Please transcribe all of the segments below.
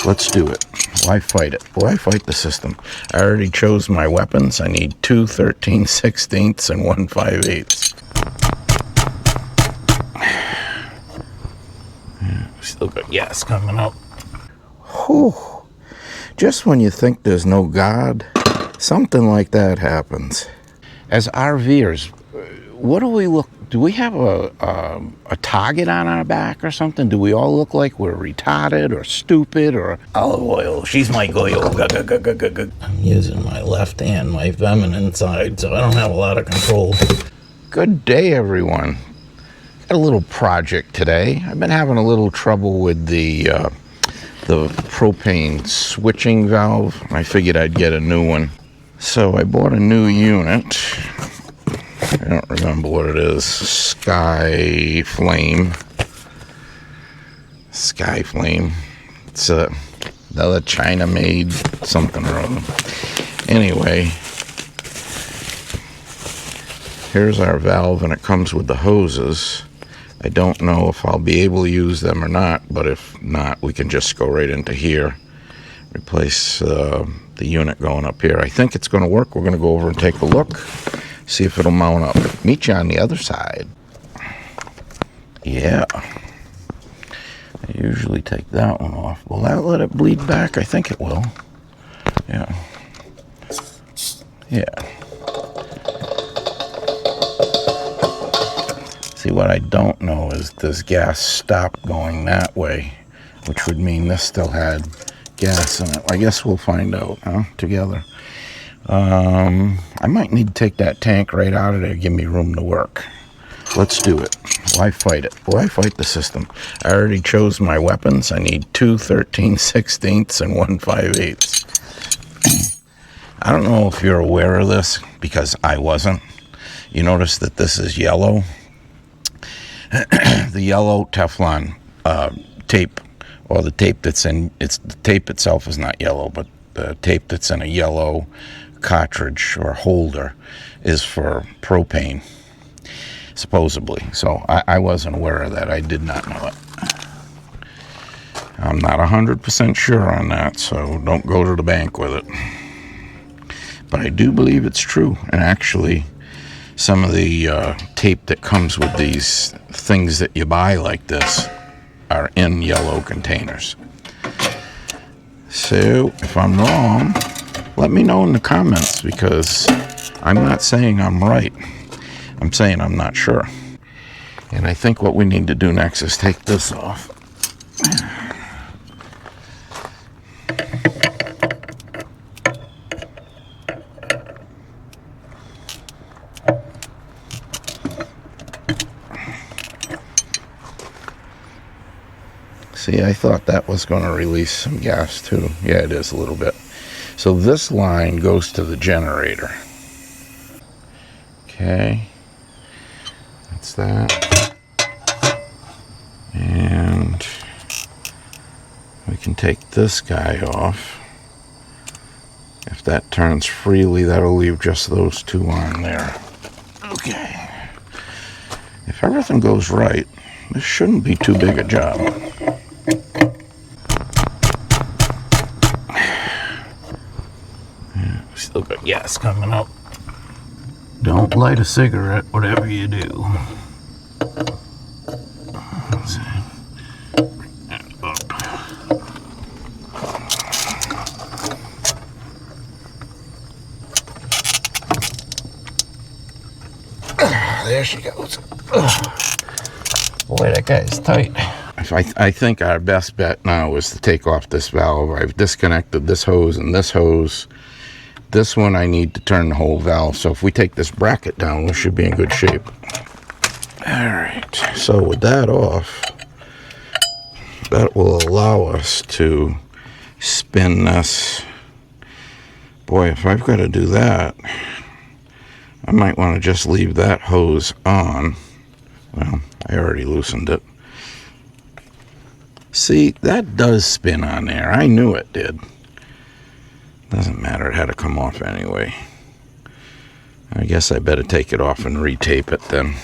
Let's do it. Why fight it? Why fight the system? I already chose my weapons. I need 2 13/16 and 1 5/8. Still got gas coming up. Whew. Just when you think there's no God, something like that happens. As RVers, what do we look? Do we have a target on our back or something? Do we all look like we're retarded or stupid or olive oil? She's my goyo. I'm using my left hand, my feminine side, so I don't have a lot of control. Good day, everyone. Got a little project today. I've been having a little trouble with the propane switching valve. I figured I'd get a new one. So I bought a new unit. I don't remember what it is. Skyflame. It's another China-made something or other. Anyway, here's our valve, and it comes with the hoses. I don't know if I'll be able to use them or not, but if not, we can just go right into here. Replace the unit going up here. I think it's going to work. We're going to go over and take a look. See if it'll mount up. Meet you on the other side. Yeah. I usually take that one off. Will that let it bleed back? I think it will. Yeah. Yeah. See, what I don't know is does gas stop going that way, which would mean this still had gas in it. I guess we'll find out, together. I might need to take that tank right out of there, give me room to work. Let's do it. Why fight it? Why fight the system? I already chose my weapons. I need 2 13/16 and 1 5/8. I don't know if you're aware of this, because I wasn't. You notice that this is yellow. The yellow Teflon tape, or the tape that's in, the tape itself is not yellow, but the tape that's in a yellow cartridge or holder is for propane, supposedly. So I wasn't aware of that. I did not know it. I'm not 100% sure on that, so don't go to the bank with it. But I do believe it's true. And actually, some of the tape that comes with these things that you buy like this are in yellow containers. So if I'm wrong, let me know in the comments, because I'm not saying I'm right. I'm saying I'm not sure. And I think what we need to do next is take this off. See, I thought that was going to release some gas too. Yeah, it is a little bit. So this line goes to the generator. Okay. That's that. And we can take this guy off. If that turns freely, that'll leave just those two on there. Okay. If everything goes right, this shouldn't be too big a job. Still got gas coming up. Don't light a cigarette, whatever you do. Let's see. Bring that up. There she goes. Boy, that guy's tight. I think our best bet now is to take off this valve. I've disconnected this hose and this hose. This one I need to turn the whole valve. So if we take this bracket down, we should be in good shape. Alright, so with that off, that will allow us to spin this. Boy, if I've got to do that, I might want to just leave that hose on. Well, I already loosened it. See, that does spin on there. I knew it did. Doesn't matter, it had to come off anyway. I guess I better take it off and retape it then.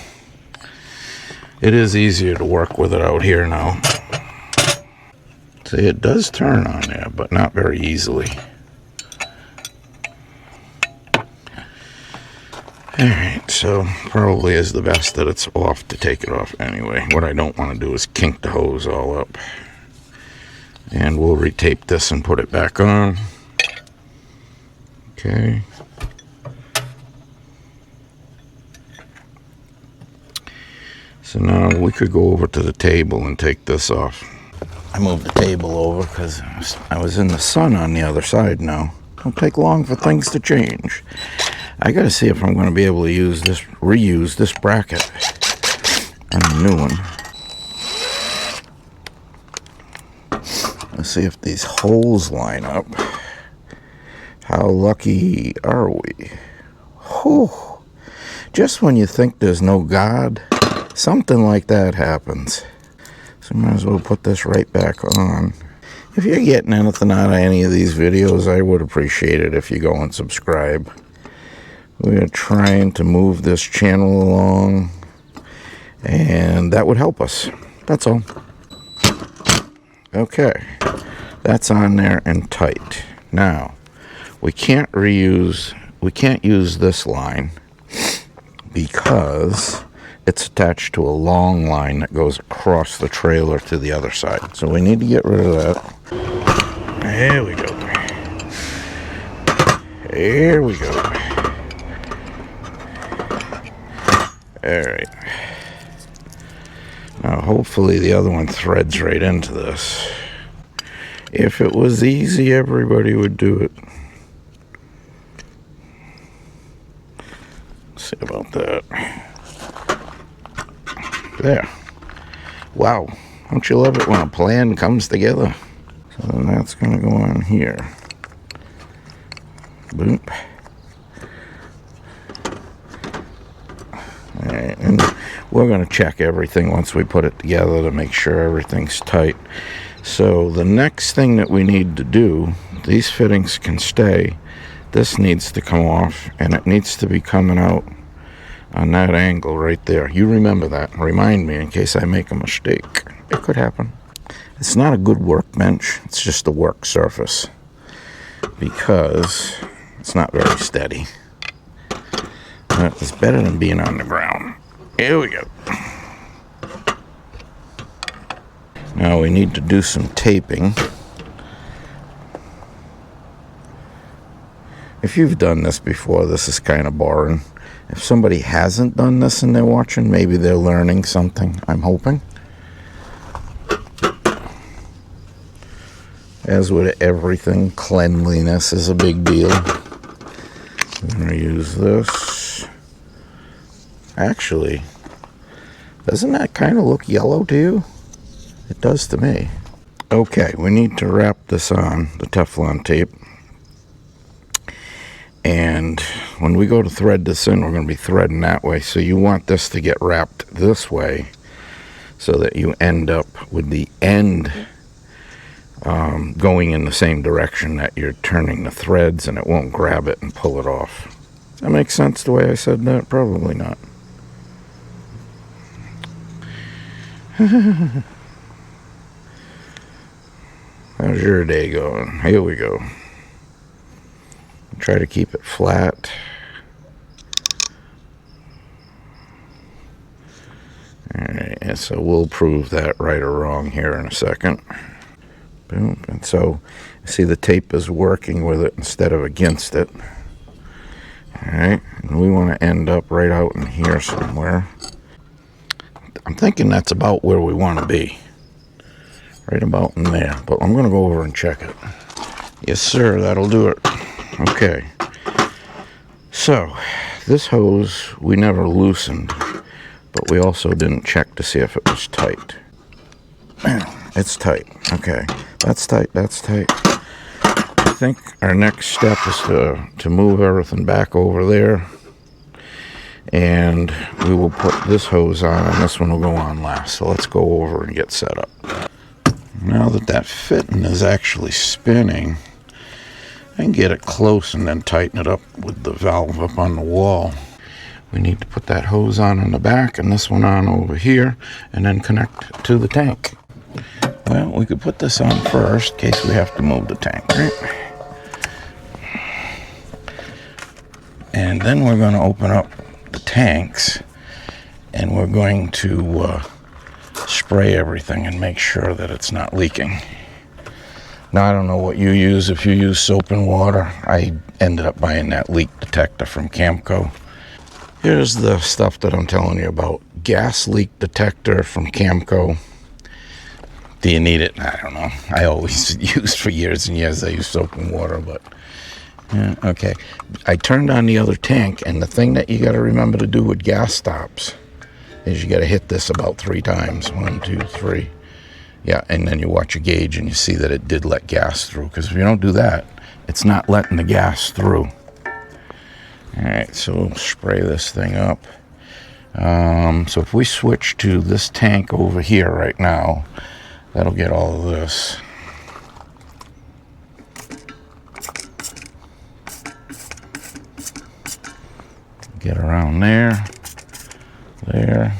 It is easier to work with it out here now. See, it does turn on there, but not very easily. Alright, so probably is the best that it's off to take it off anyway. What I don't want to do is kink the hose all up. And we'll retape this and put it back on. Okay. So now we could go over to the table and take this off. I moved the table over because I was in the sun on the other side now. Don't take long for things to change. I gotta see if I'm gonna be able to reuse this bracket on the new one. Let's see if these holes line up. How lucky are we? Whew. Just when you think there's no God, something like that happens. So might as well put this right back on. If you're getting anything out of any of these videos, I would appreciate it if you go and subscribe. We're trying to move this channel along, and that would help us. That's all. Okay, that's on there and tight. Now, we can't use this line because it's attached to a long line that goes across the trailer to the other side. So we need to get rid of that. There we go. There we go. Alright. Now hopefully the other one threads right into this. If it was easy, everybody would do it. Let's see about that. There. Wow. Don't you love it when a plan comes together? So then that's going to go on here. Boom. Alright, and we're going to check everything once we put it together to make sure everything's tight. So the next thing that we need to do, these fittings can stay. This needs to come off, and it needs to be coming out on that angle right there. You remember that. Remind me in case I make a mistake. It could happen. It's not a good workbench. It's just a work surface because it's not very steady. But it's better than being on the ground. Here we go. Now we need to do some taping. If you've done this before, this is kind of boring. If somebody hasn't done this and they're watching, maybe they're learning something, I'm hoping. As with everything, cleanliness is a big deal. I'm going to use this. Actually, doesn't that kind of look yellow to you? It does to me. Okay, we need to wrap this on, the Teflon tape. And when we go to thread this in, we're going to be threading that way. So you want this to get wrapped this way so that you end up with the end going in the same direction that you're turning the threads, and it won't grab it and pull it off. Does that make sense the way I said that? Probably not. How's your day going? Here we go. Try to keep it flat. Alright, so we'll prove that right or wrong here in a second. Boom. And so, see, the tape is working with it instead of against it. Alright, and we want to end up right out in here somewhere. I'm thinking that's about where we want to be. Right about in there. But I'm going to go over and check it. Yes, sir, that'll do it. Okay. So, this hose we never loosened, but we also didn't check to see if it was tight. It's tight. Okay. That's tight. That's tight. I think our next step is to move everything back over there. And we will put this hose on, and this one will go on last. So let's go over and get set up. Now that that fitting is actually spinning, I can get it close and then tighten it up with the valve up on the wall. We need to put that hose on in the back and this one on over here, and then connect to the tank. Well, we could put this on first in case we have to move the tank, right? And then we're going to open up the tanks and we're going to spray everything and make sure that it's not leaking. Now, I don't know what you use. If you use soap and water, I ended up buying that leak detector from Camco. Here's the stuff that I'm telling you about. Gas leak detector from Camco. Do you need it? I don't know. I always used for years and years. I use soap and water, but yeah, okay. I turned on the other tank, and the thing that you got to remember to do with gas stops is you got to hit this about 3 times. 1, 2, 3. Yeah, and then you watch your gauge and you see that it did let gas through, because if you don't do that, it's not letting the gas through. All right, so we'll spray this thing up. So if we switch to this tank over here right now, that'll get all of this. Get around there, there,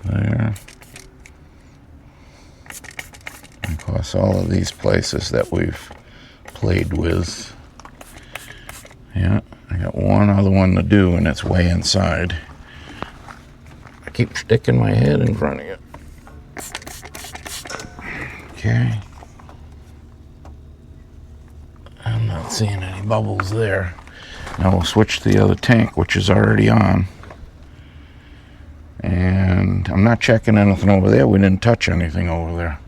there. And of course, all of these places that we've played with. Yeah, I got one other one to do, and it's way inside. I keep sticking my head in front of you. Okay. I'm not seeing any bubbles there. Now we'll switch to the other tank, which is already on. And I'm not checking anything over there. We didn't touch anything over there.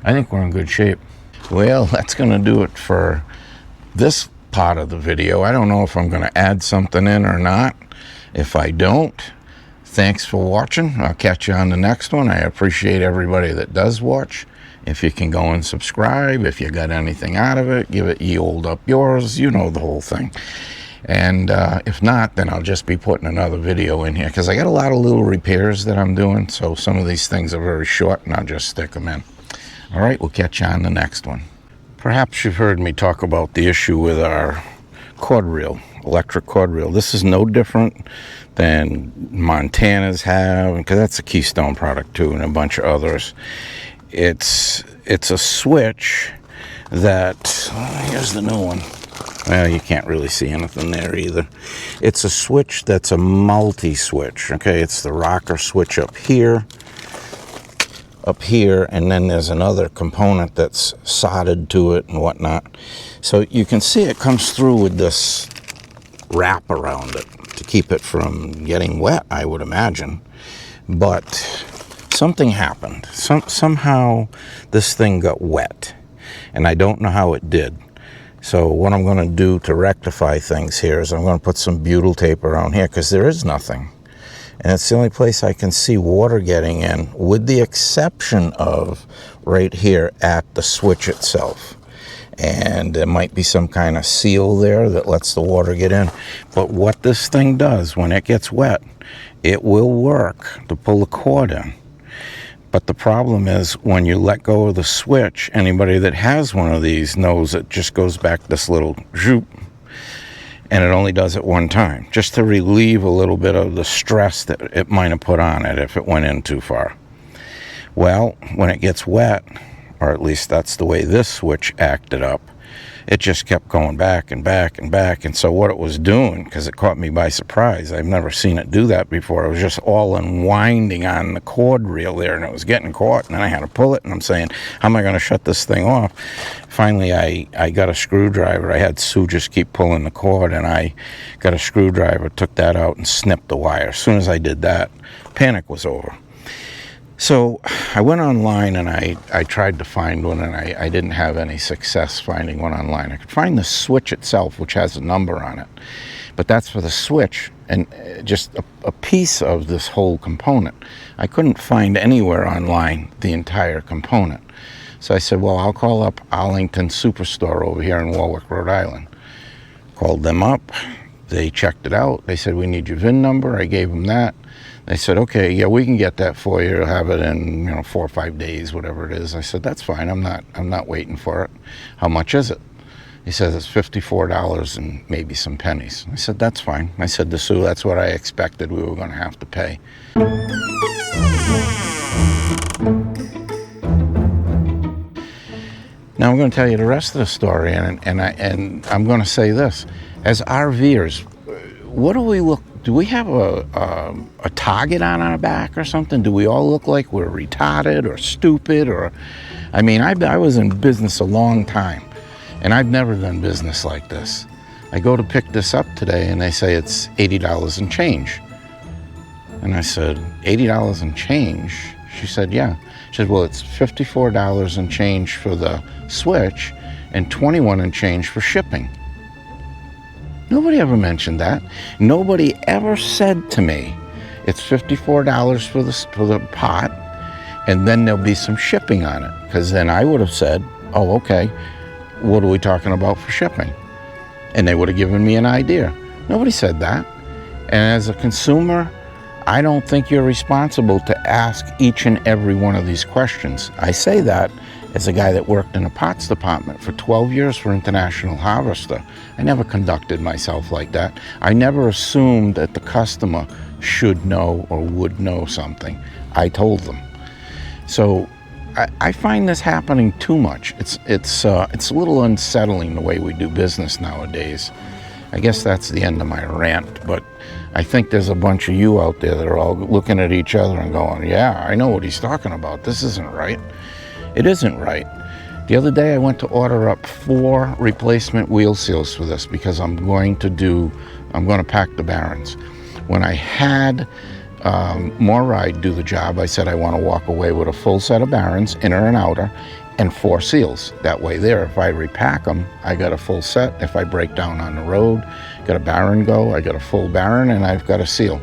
I think we're in good shape. Well, that's going to do it for this part of the video. I don't know if I'm going to add something in or not. If I don't, thanks for watching. I'll catch you on the next one. I appreciate everybody that does watch. If you can go and subscribe, if you got anything out of it, give it ye old up yours. You know the whole thing. And if not, then I'll just be putting another video in here, because I got a lot of little repairs that I'm doing. So some of these things are very short, and I'll just stick them in. All right, we'll catch you on the next one. Perhaps you've heard me talk about the issue with our cord reel, electric cord reel. This is no different than Montana's have, because that's a Keystone product too, and a bunch of others. It's a switch that, here's the new one. Well, you can't really see anything there either. It's a switch that's a multi-switch, okay? It's the rocker switch up here, and then there's another component that's soldered to it and whatnot. So you can see it comes through with this wrap around it to keep it from getting wet, I would imagine. But something happened. Somehow this thing got wet, and I don't know how it did. So what I'm going to do to rectify things here is I'm going to put some butyl tape around here, because there is nothing. And it's the only place I can see water getting in, with the exception of right here at the switch itself. And there might be some kind of seal there that lets the water get in. But what this thing does, when it gets wet, it will work to pull the cord in. But the problem is, when you let go of the switch, anybody that has one of these knows it just goes back this little zoop, and it only does it one time, just to relieve a little bit of the stress that it might have put on it if it went in too far. Well, when it gets wet, or at least that's the way this switch acted up, it just kept going back and back and back. And so what it was doing, because it caught me by surprise, I've never seen it do that before, it was just all unwinding on the cord reel there, and it was getting caught, and then I had to pull it, and I'm saying, how am I going to shut this thing off? Finally, I got a screwdriver. I had Sue just keep pulling the cord, and I got a screwdriver, took that out, and snipped the wire. As soon as I did that, panic was over. So I went online and I tried to find one, and I didn't have any success finding one online. I could find the switch itself, which has a number on it, but that's for the switch and just a piece of this whole component. I couldn't find anywhere online the entire component. So I said, well, I'll call up Arlington Superstore over here in Warwick, Rhode Island. Called them up. They checked it out. They said, we need your VIN number. I gave them that. They said, okay, yeah, we can get that for you. Have it in 4 or 5 days, whatever it is. I said, that's fine. I'm not waiting for it. How much is it? He says it's $54 and maybe some pennies. I said, that's fine. I said to Sue, that's what I expected we were going to have to pay. Now I'm going to tell you the rest of the story, and I'm going to say this: as RVers, what do we look? Do we have a target on our back or something? Do we all look like we're retarded or stupid? Or, I mean, I was in business a long time, and I've never done business like this. I go to pick this up today, and they say it's $80 and change. And I said, $80 and change? She said, yeah. She said, well, it's $54 and change for the switch and $21 and change for shipping. Nobody ever mentioned that. Nobody ever said to me, it's $54 for the pot, and then there'll be some shipping on it. Because then I would have said, oh, okay, what are we talking about for shipping? And they would have given me an idea. Nobody said that. And as a consumer, I don't think you're responsible to ask each and every one of these questions. I say that as a guy that worked in a pots department for 12 years for International Harvester. I never conducted myself like that. I never assumed that the customer should know or would know something. I told them. So I find this happening too much. It's a little unsettling the way we do business nowadays. I guess that's the end of my rant, but I think there's a bunch of you out there that are all looking at each other and going, yeah, I know what he's talking about. This isn't right. It isn't right. The other day I went to order up 4 replacement wheel seals for this because I'm going to pack the Barons. When I had Moride do the job, I said I want to walk away with a full set of Barons, inner and outer, and 4 seals. That way there, if I repack them, I got a full set. If I break down on the road, got a Baron go, I got a full Baron, and I've got a seal.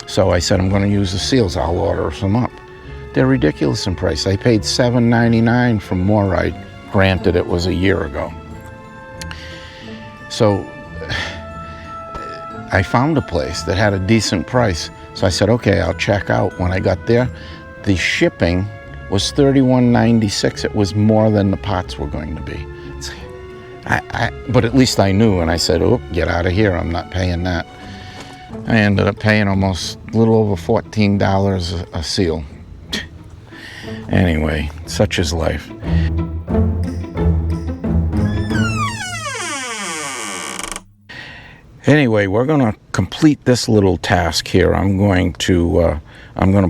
So I said I'm going to use the seals. I'll order some up. They're ridiculous in price. I paid $7.99 from Moride. Granted, it was a year ago. So I found a place that had a decent price. So I said, okay, I'll check out. When I got there, the shipping was $31.96. It was more than the pots were going to be. But at least I knew, and I said, oh, get out of here. I'm not paying that. I ended up paying almost a little over $14 a seal. Anyway, such is life. Anyway, we're going to complete this little task here. I'm going to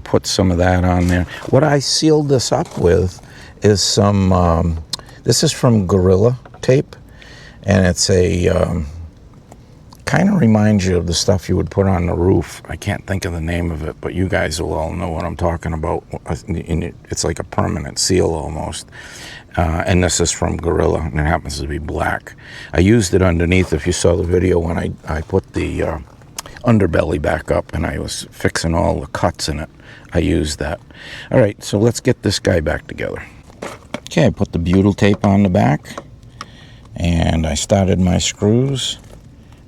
put some of that on there. What I sealed this up with is some, this is from Gorilla Tape, and it's a, kind of reminds you of the stuff you would put on the roof. I can't think of the name of it, but you guys will all know what I'm talking about. It's like a permanent seal almost. And this is from Gorilla, and it happens to be black. I used it underneath, if you saw the video, when I put the underbelly back up and I was fixing all the cuts in it. I used that. All right, so let's get this guy back together. Okay, I put the butyl tape on the back, and I started my screws.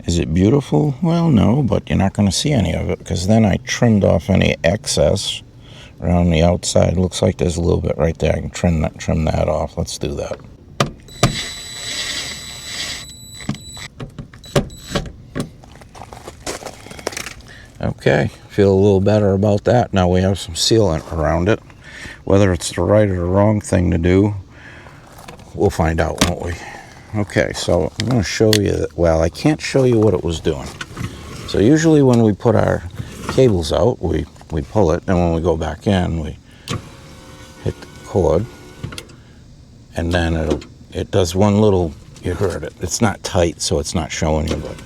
Is it beautiful? Well, no, but you're not going to see any of it, because then I trimmed off any excess around the outside. Looks like there's a little bit right there. I can trim that off. Let's do that. Okay, feel a little better about that. Now we have some sealant around it. Whether it's the right or the wrong thing to do, we'll find out, won't we? Okay, so I'm going to show you, well, I can't show you what it was doing. So usually when we put our cables out, we pull it, and when we go back in, we hit the cord, and then it does one little, you heard it. It's not tight, so it's not showing you, but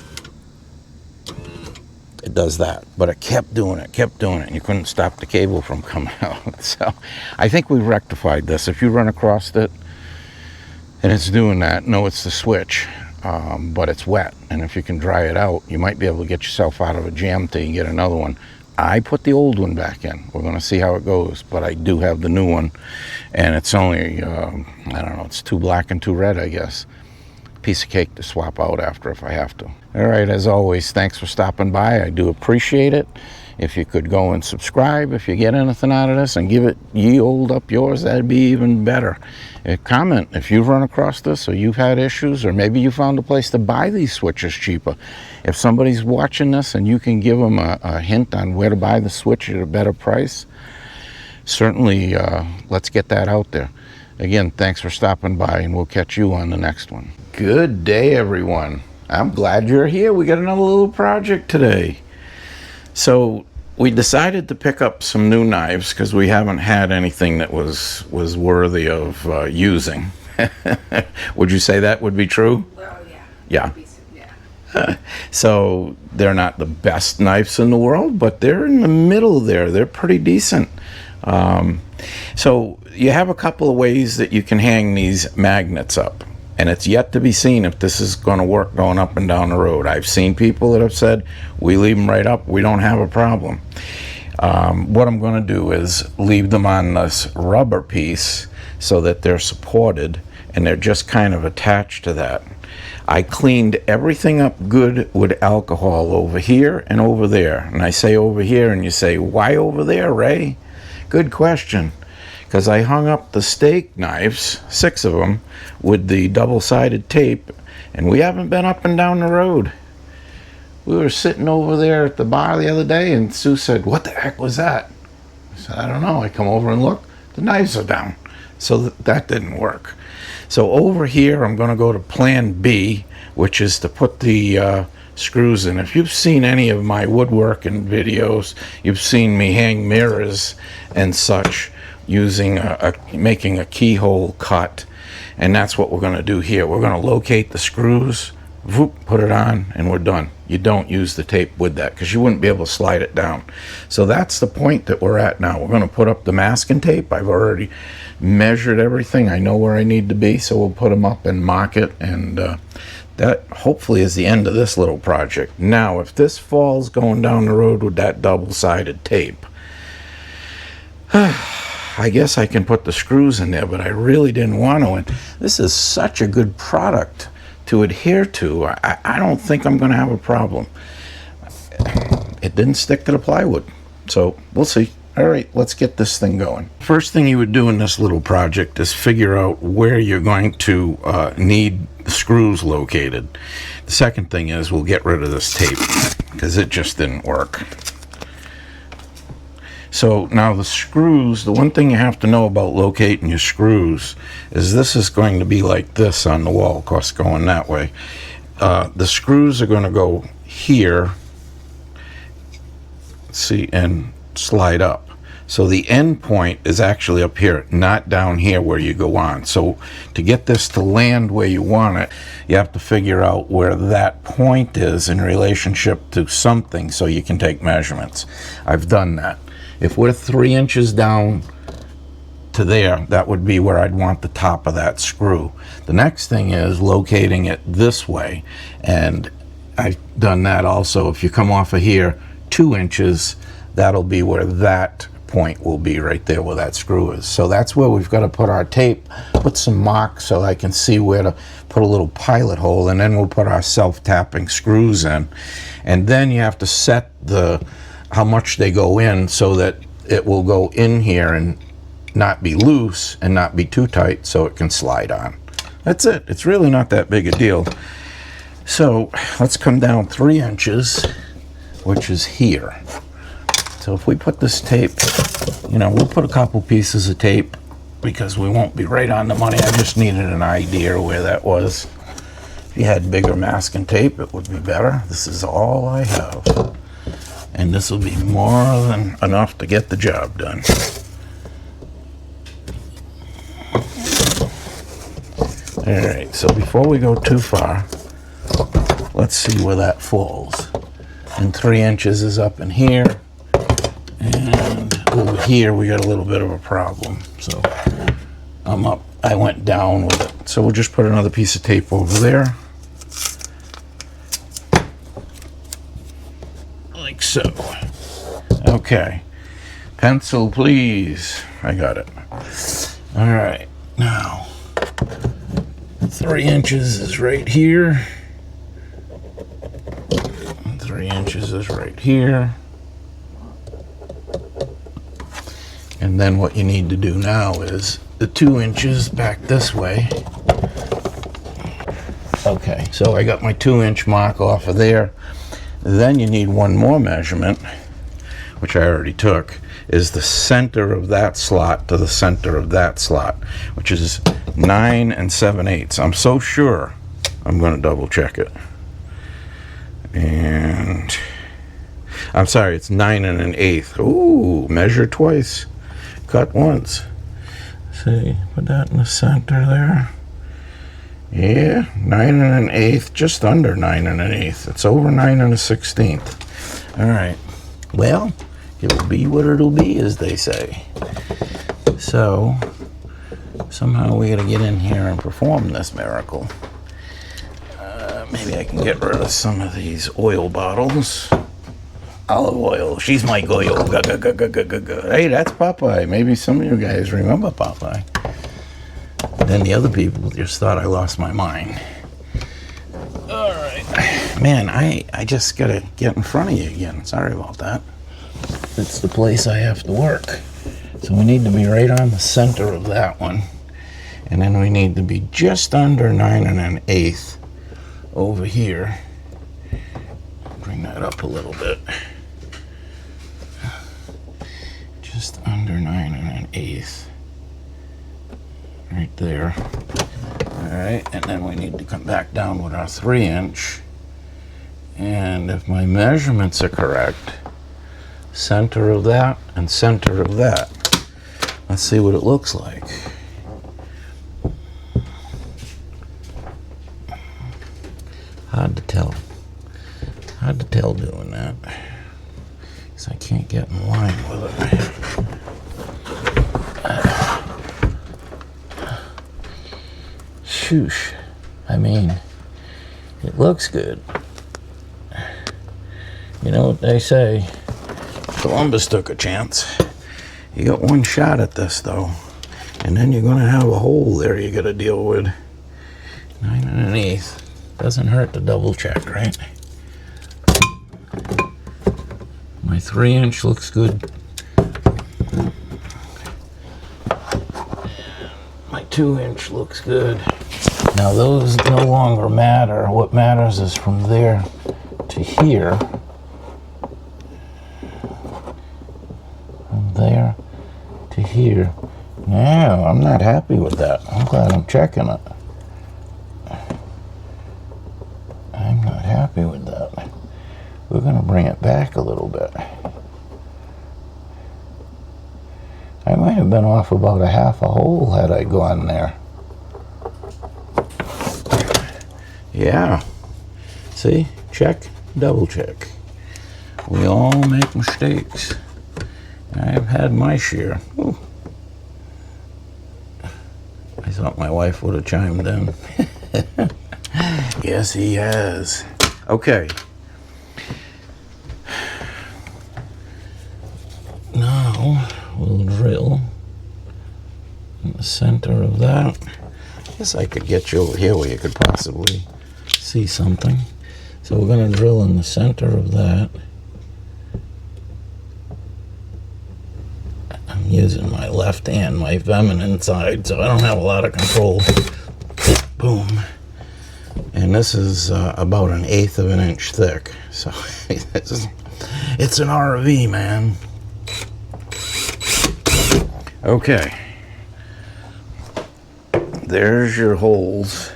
it does that. But it kept doing it, and you couldn't stop the cable from coming out. So I think we've rectified this. If you run across it, and it's doing that, no, it's the switch, but it's wet, and if you can dry it out, you might be able to get yourself out of a jam till you get another one. I put the old one back in. We're going to see how it goes, but I do have the new one, and it's only, I don't know, it's 2 black and 2 red, I guess. Piece of cake to swap out after if I have to. All right, as always, thanks for stopping by. I do appreciate it. If you could go and subscribe if you get anything out of this, and give it ye old up yours, that'd be even better. Comment if you've run across this, or you've had issues, or maybe you found a place to buy these switches cheaper. If somebody's watching this and you can give them a hint on where to buy the switch at a better price, certainly let's get that out there. Again, thanks for stopping by, and we'll catch you on the next one. Good day, everyone. I'm glad you're here. We got another little project today. So we decided to pick up some new knives because we haven't had anything that was worthy of using. Would you say that would be true? Well, yeah. Yeah. So they're not the best knives in the world, but they're in the middle there. They're pretty decent. So you have a couple of ways that you can hang these magnets up, and it's yet to be seen if this is going to work going up and down the road. I've seen people that have said, we leave them right up, we don't have a problem. What I'm going to do is leave them on this rubber piece so that they're supported and they're just kind of attached to that. I cleaned everything up good with alcohol over here and over there. And I say over here, and you say, why over there, Ray? Good question. Because I hung up the steak knives, 6 of them, with the double-sided tape, and we haven't been up and down the road. We were sitting over there at the bar the other day, and Sue said, what the heck was that? I said, I don't know. I come over and look, the knives are down. So that didn't work. So over here, I'm going to go to plan B, which is to put the screws in. If you've seen any of my woodworking videos, you've seen me hang mirrors and such using making a keyhole cut, and that's what we're going to do here. We're going to locate the screws, whoop, put it on, and we're done. You don't use the tape with that because you wouldn't be able to slide it down. So that's the point that we're at now. We're going to put up the masking tape. I've already measured everything. I know where I need to be, so we'll put them up and mock it, and that hopefully is the end of this little project. Now, if this falls going down the road with that double-sided tape, I guess I can put the screws in there, but I really didn't want to. And this is such a good product to adhere to. I don't think I'm going to have a problem. It didn't stick to the plywood, so we'll see. All right, let's get this thing going. First thing you would do in this little project is figure out where you're going to need the screws located. The second thing is we'll get rid of this tape because it just didn't work. So now the screws, the one thing you have to know about locating your screws is this is going to be like this on the wall, of course, going that way. The screws are going to go here, see, and slide up. So the end point is actually up here, not down here where you go on. So to get this to land where you want it, you have to figure out where that point is in relationship to something so you can take measurements. I've done that. If we're 3 inches down to there, that would be where I'd want the top of that screw. The next thing is locating it this way, and I've done that also. If you come off of here 2 inches, that'll be where that point will be, right there where that screw is. So that's where we've got to put our tape, put some marks so I can see where to put a little pilot hole, and then we'll put our self-tapping screws in. And then you have to set how much they go in so that it will go in here and not be loose and not be too tight so it can slide on. That's it. It's really not that big a deal. So let's come down 3 inches, which is here. So if we put this tape, we'll put a couple pieces of tape because we won't be right on the money. I just needed an idea where that was. If you had bigger masking tape, it would be better. This is all I have. And this will be more than enough to get the job done. All right, so before we go too far, let's see where that falls. And 3 inches is up in here. And over here, we got a little bit of a problem. So I'm up, I went down with it. So we'll just put another piece of tape over there. Like so. Okay. Pencil, please. I got it. All right. Now, 3 inches is right here. 3 inches is right here. And then what you need to do now is the 2 inches back this way. Okay, so I got my 2 inch mark off of there. Then you need one more measurement, which I already took, is the center of that slot to the center of that slot, which is 9 7/8. I'm so sure. I'm going to double check it. And I'm sorry, it's 9 1/8. Ooh, measure twice, cut once. See, put that in the center there. Yeah, 9 1/8, just under 9 1/8. It's over 9 1/16. All right. Well, it'll be what it'll be, as they say. So, somehow we got to get in here and perform this miracle. Maybe I can get rid of some of these oil bottles. Olive oil. She's my goyo. Hey, that's Popeye. Maybe some of you guys remember Popeye. Then the other people just thought I lost my mind. All right. Man, I just got to get in front of you again. Sorry about that. It's the place I have to work. So we need to be right on the center of that one. And then we need to be just under 9 1/8 over here. Bring that up a little bit. Just under 9 1/8. Right there. Alright, and then we need to come back down with our 3-inch. And if my measurements are correct, center of that and center of that. Let's see what it looks like. Hard to tell. Hard to tell doing that. Because I can't get in line with it. Shoosh. I mean, it looks good. You know what they say? Columbus took a chance. You got one shot at this, though. And then you're going to have a hole there you got to deal with. 9 1/8. Doesn't hurt to double check, right? My 3-inch looks good. My 2-inch looks good. Now those no longer matter. What matters is from there to here. From there to here. No, I'm not happy with that. I'm glad I'm checking it. I'm not happy with that. We're going to bring it back a little bit. I might have been off about a half a hole had I gone there. Yeah. See? Check, double check. We all make mistakes. I've had my share. Ooh. I thought my wife would have chimed in. Yes, he has. Okay. Now we'll drill in the center of that. I guess I could get you over here where you could possibly see something. So we're going to drill in the center of that. I'm using my left hand, my feminine side, so I don't have a lot of control. Boom. And this is about 1/8 of an inch thick. So it's an RV, man. Okay. There's your holes.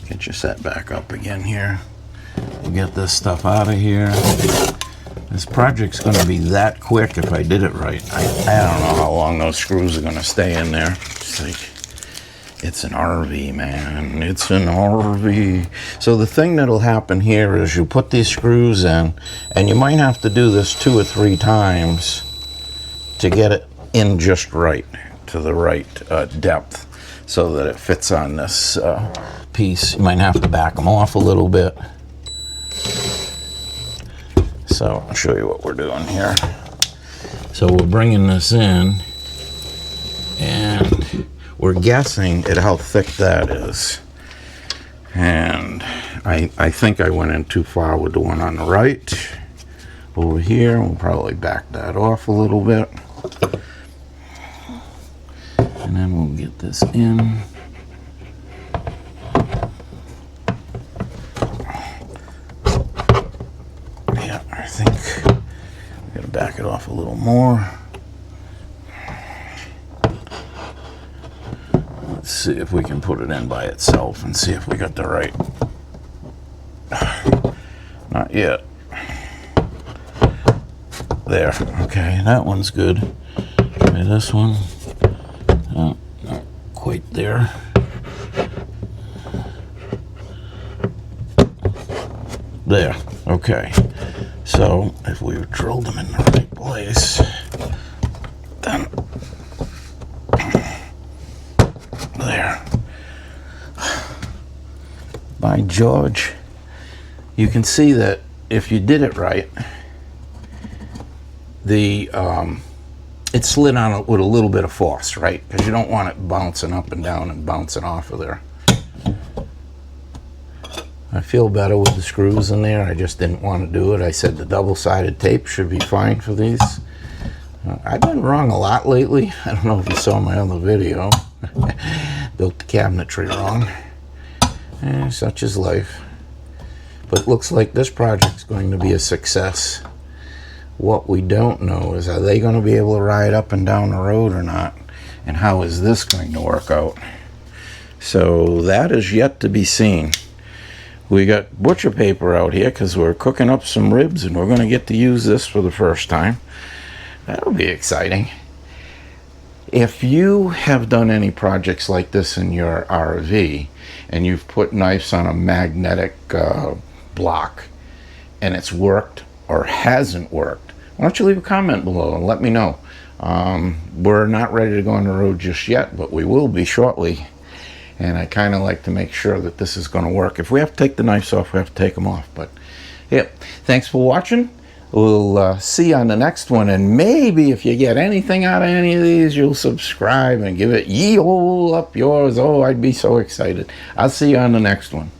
Get you set back up again here. We'll get this stuff out of here. This project's going to be that quick if I did it right. I don't know how long those screws are going to stay in there. It's an RV, man. It's an RV. So the thing that'll happen here is you put these screws in, and you might have to do this 2 or 3 times to get it in just right, to the right depth, so that it fits on this piece. You might have to back them off a little bit. So I'll show you what we're doing here. So we're bringing this in, and we're guessing at how thick that is. And I think I went in too far with the one on the right. Over here, we'll probably back that off a little bit. And then we'll get this in. see if we can put it in by itself and see if we got the right. Not yet. There. Okay, that one's good. Try this one. Oh, not quite there. There. Okay. So if we drilled them in the right place, then there. By George, you can see that if you did it right, the it slid on it with a little bit of force, right? Because you don't want it bouncing up and down and bouncing off of there. I feel better with the screws in there. I just didn't want to do it. I said the double-sided tape should be fine for these. I've been wrong a lot lately. I don't know if you saw my other video. Built the cabinetry wrong. Such is life. But it looks like this project's going to be a success. What we don't know is, are they going to be able to ride up and down the road or not? And how is this going to work out? So that is yet to be seen. We got butcher paper out here because we're cooking up some ribs and we're going to get to use this for the first time. That'll be exciting. If you have done any projects like this in your RV and you've put knives on a magnetic block and it's worked or hasn't worked, why don't you leave a comment below and let me know. We're not ready to go on the road just yet, but we will be shortly. And I kind of like to make sure that this is going to work. If we have to take the knives off, we have to take them off. But yeah, thanks for watching. We'll see you on the next one. And maybe if you get anything out of any of these, you'll subscribe and give it ye-oh up yours. Oh, I'd be so excited. I'll see you on the next one.